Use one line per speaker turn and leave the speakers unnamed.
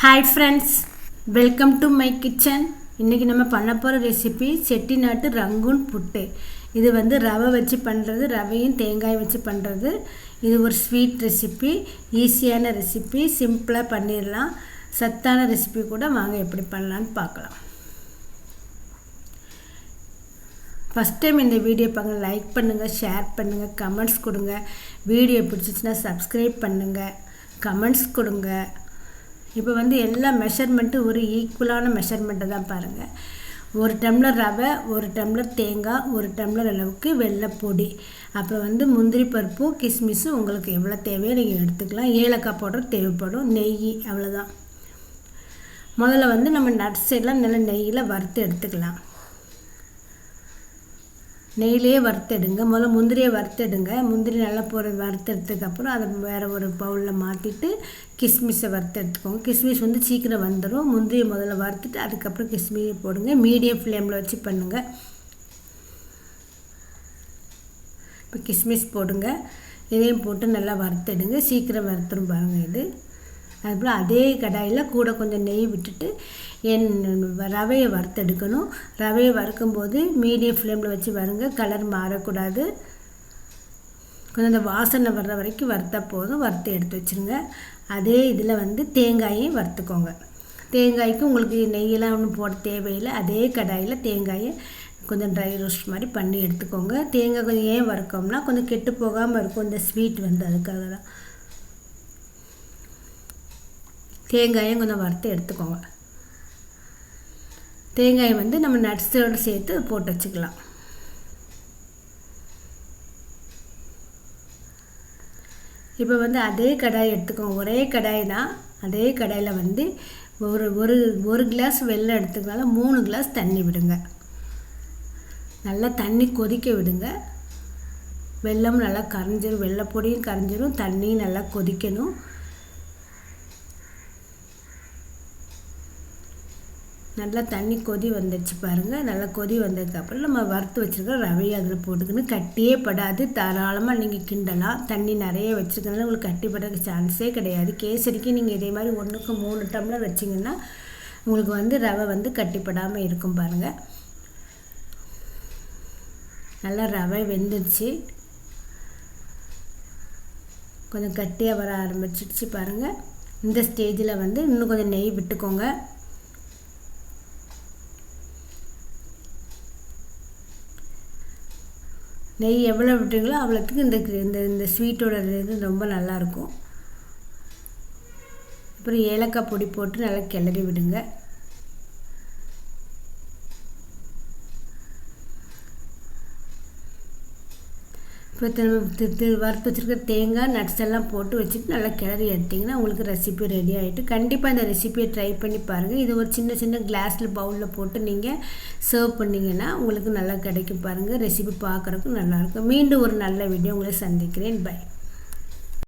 Hi friends, welcome to my kitchen. இன்றைக்கி நம்ம பண்ண போகிற ரெசிபி செட்டிநாட்டு ரங்கூன் புட்டு. இது வந்து ரவை வச்சு பண்ணுறது, ரவையும் தேங்காய் வச்சு பண்ணுறது. இது ஒரு ஸ்வீட் ரெசிபி, ஈஸியான ரெசிபி, சிம்பிளாக பண்ணிடலாம். சத்தான ரெசிபி கூட. வாங்க எப்படி பண்ணலான்னு பார்க்கலாம். ஃபஸ்ட் டைம் இந்த வீடியோ பார்க்க லைக் பண்ணுங்கள், ஷேர் பண்ணுங்கள், கமெண்ட்ஸ் கொடுங்க. வீடியோ பிடிச்சிச்சின்னா சப்ஸ்கிரைப் பண்ணுங்கள், கமெண்ட்ஸ் கொடுங்க. இப்போ வந்து எல்லா மெஷர்மெண்ட்டும் ஒரு ஈக்குவலான மெஷர்மெண்ட்டை தான் பாருங்கள். 1 டம்ளர் ரவை, 1 டம்ளர் தேங்காய், 1 டம்ளர் அளவுக்கு வெள்ளைப்பொடி, அப்புறம் வந்து முந்திரி பருப்பு, கிஸ்மிஸும் உங்களுக்கு எவ்வளோ தேவையோ நீங்கள் எடுத்துக்கலாம். ஏலக்காய் பவுடர் தேவைப்படும், நெய், அவ்வளோதான். முதல்ல வந்து நம்ம நட்ஸ் எல்லாம் நல்லா நெய்யில் வறுத்து எடுத்துக்கலாம். நெய்லேயே வறுத்தெடுங்க. முதல்ல முந்திரியை வறுத்தெடுங்க. முந்திரி நல்லா வறுத்தெடுத்ததுக்கப்புறம் அதை வேறு ஒரு பவுலில் மாற்றிட்டு கிஸ்மிஸை வறுத்து எடுத்துக்கோங்க. கிஸ்மிஸ் வந்து சீக்கிரம் வந்துடும். முந்திரியை முதல்ல வறுத்துட்டு அதுக்கப்புறம் கிஸ்மிஸை போடுங்க. மீடியம் ஃப்ளேமில் வச்சு பண்ணுங்கள். இப்போ கிஸ்மிஸ் போடுங்க. இதையும் போட்டு நல்லா வறுத்தெடுங்க. சீக்கிரம் வறுத்துடும் பாருங்கள் இது. அதுபோல் அதே கடாயில் கூட கொஞ்சம் நெய் விட்டுட்டு ரவையை வறுத்தெடுக்கணும். ரவையை வறுக்கும்போது மீடியம் ஃப்ளேமில் வச்சு வருங்க. கலர் மாறக்கூடாது. கொஞ்சம் அந்த வாசனை வர்ற வரைக்கும் வறுத்தா போதும். வறுத்து எடுத்து வச்சுருங்க. அதே இதில் வந்து தேங்காயையும் வறுத்துக்கோங்க. தேங்காய்க்கு உங்களுக்கு நெய்யெல்லாம் ஒன்றும் போட தேவையில்லை. அதே கடாயில் தேங்காயை கொஞ்சம் ட்ரை ரோஸ்ட் மாதிரி பண்ணி எடுத்துக்கோங்க. தேங்காய் கொஞ்சம் ஏன் வறுக்கோம்னா கொஞ்சம் கெட்டு போகாமல் இருக்கும் இந்த ஸ்வீட் வந்து, அதுக்காக தான். தேங்காயும் கொஞ்சம் வறுத்து எடுத்துக்கோங்க. தேங்காயை வந்து நம்ம நட்ஸோடு சேர்த்து போட்டு வச்சுக்கலாம். இப்போ வந்து அதே கடாய் எடுத்துக்கோங்க. ஒரே கடாய் தான். அதே கடாயில் வந்து ஒரு கிளாஸ் வெல்லம் எடுத்துக்கனால 3 கிளாஸ் தண்ணி விடுங்க. நல்லா தண்ணி கொதிக்க விடுங்க. வெல்லம் நல்லா கரைஞ்சிரும், வெள்ளைப்பொடியும் கரைஞ்சிரும், தண்ணியும் நல்லா கொதிக்கணும். நல்லா தண்ணி கொதி வந்துடுச்சு பாருங்கள். நல்லா கொதி வந்ததுக்கப்புறம் நம்ம வறுத்து வச்சுருக்க ரவையை அதில் போட்டுக்கணும். கட்டியே படாது. தாராளமாக நீங்கள் கிண்டலாம். தண்ணி நிறைய வச்சுருக்கனால உங்களுக்கு கட்டிப்படறதுக்கு சான்ஸே கிடையாது. கேசரிக்கு நீங்கள் இதே மாதிரி 1க்கு 3 டம்ளர் வச்சிங்கன்னா உங்களுக்கு வந்து ரவை வந்து கட்டிப்படாமல் இருக்கும் பாருங்கள். நல்லா ரவை வெந்துடுச்சு. கொஞ்சம் கட்டியாக வர ஆரம்பிச்சிடுச்சு பாருங்கள். இந்த ஸ்டேஜில் வந்து இன்னும் கொஞ்சம் நெய் விட்டுக்கோங்க. நெய் எவ்வளோ விட்டுங்களோ அவ்வளோத்துக்கு இந்த ஸ்வீட்டோட இது ரொம்ப நல்லாயிருக்கும். அப்புறம் ஏலக்காய் பொடி போட்டு நல்லா கிளறி விடுங்க. இப்போ வறுத்து வச்சுருக்க தேங்காய் நட்ஸ் எல்லாம் போட்டு வச்சுட்டு நல்லா கிளறி எடுத்திங்கன்னா உங்களுக்கு ரெசிபி ரெடி ஆகிட்டு. கண்டிப்பாக இந்த ரெசிபியை ட்ரை பண்ணி பாருங்கள். இது ஒரு சின்ன சின்ன கிளாஸில் பவுலில் போட்டு நீங்கள் சர்வ் பண்ணிங்கன்னா உங்களுக்கு நல்லா கிடைக்கும் பாருங்கள். ரெசிபி பார்க்குறதுக்கு நல்லாயிருக்கும். மீண்டும் ஒரு நல்ல வீடியோ உங்களை சந்திக்கிறேன். பை.